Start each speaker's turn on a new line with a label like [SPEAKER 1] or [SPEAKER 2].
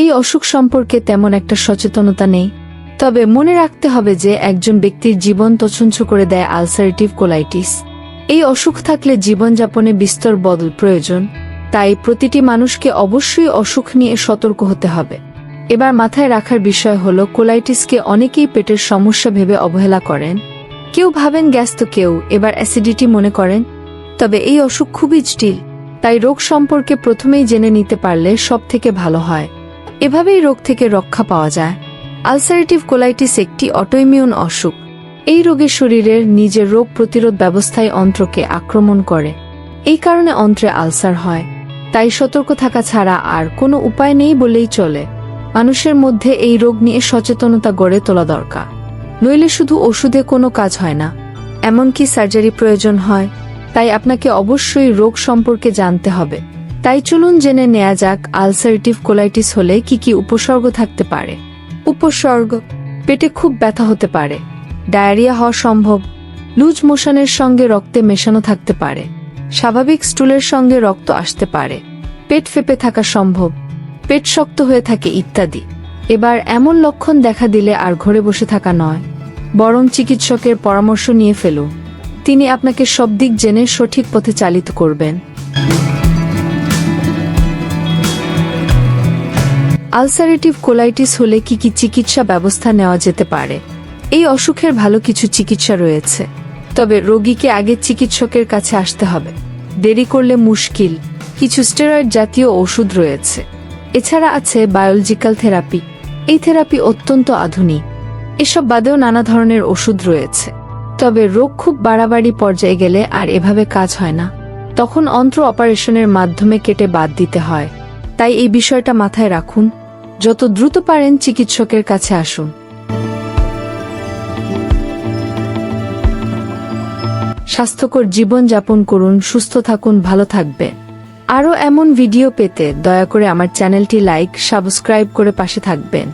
[SPEAKER 1] এই অসুখ সম্পর্কে তেমন একটা সচেতনতা নেই। তবে মনে রাখতে হবে যে একজন ব্যক্তির জীবন তছনছ করে দেয় আলসারেটিভ কোলাইটিস। এই অসুখ থাকলে জীবনযাপনে বিস্তর বদল প্রয়োজন। তাই প্রতিটি মানুষকে অবশ্যই অসুখ নিয়ে সতর্ক হতে হবে। এবার মাথায় রাখার বিষয় হলো, কোলাইটিসকে অনেকেই পেটের সমস্যা ভেবে অবহেলা করেন। কেউ ভাবেন গ্যাস, তো কেউ এবার অ্যাসিডিটি মনে করেন। তবে এই অসুখ খুবই জটিল, তাই রোগ সম্পর্কে প্রথমেই জেনে নিতে পারলে সব থেকে ভালো হয়। এভাবেই রোগ থেকে রক্ষা পাওয়া যায়। আলসারেটিভ কোলাইটিস একটি অটোইমিউন অসুখ। এই রোগে শরীরের নিজের রোগ প্রতিরোধ ব্যবস্থায় অন্ত্রকে আক্রমণ করে। এই কারণে অন্ত্রে আলসার হয়। তাই সতর্ক থাকা ছাড়া আর কোনো উপায় নেই বলেই চলে। মানুষের মধ্যে এই রোগ নিয়ে সচেতনতা গড়ে তোলা দরকার। নইলে শুধু ওষুধে কোনো কাজ হয় না, এমনকি সার্জারি প্রয়োজন হয়। তাই আপনাকে অবশ্যই রোগ সম্পর্কে জানতে হবে। তাই চলুন জেনে নেওয়া যাক, আলসারেটিভ কোলাইটিস হলে কি কি উপসর্গ থাকতে পারে। উপসর্গ: পেটে খুব ব্যথা হতে পারে, ডায়রিয়া হওয়া সম্ভব, লুজ মোশনের সঙ্গে রক্তে মেশানো থাকতে পারে, স্বাভাবিক স্টুলের সঙ্গে রক্ত আসতে পারে, পেট ফেঁপে থাকা সম্ভব, পেট শক্ত হয়ে থাকে ইত্যাদি। এবার এমন লক্ষণ দেখা দিলে আর ঘরে বসে থাকা নয়, বরং চিকিৎসকের পরামর্শ নিয়ে ফেলুন। তিনি আপনাকে সব দিক জেনে সঠিক পথে চালিত করবেন। আলসারেটিভ কোলাইটিস হলে কি কি চিকিৎসা ব্যবস্থা নেওয়া যেতে পারে? এই অসুখের ভালো কিছু চিকিৎসা রয়েছে, তবে রোগীকে আগে চিকিৎসকের কাছে আসতে হবে। দেরি করলে মুশকিল। কিছু স্টেরয়েড জাতীয় ওষুধ রয়েছে। এছাড়া আছে বায়োলজিক্যাল থেরাপি। এই থেরাপি অত্যন্ত আধুনিক। এসব বাদেও নানা ধরনের ওষুধ রয়েছে। তবে রোগ খুব বাড়াবাড়ি পর্যায়ে গেলে আর এভাবে কাজ হয় না। তখন অন্ত্র অপারেশনের মাধ্যমে কেটে বাদ দিতে হয়। তাই এই বিষয়টা মাথায় রাখুন। যত দ্রুত পারেন চিকিৎসকের কাছে আসুন। স্বাস্থ্যকর জীবন যাপন করুন, সুস্থ থাকুন, ভালো থাকবেন। আরও এমন ভিডিও পেতে দয়া করে আমার চ্যানেলটি লাইক, সাবস্ক্রাইব করে পাশে থাকবেন।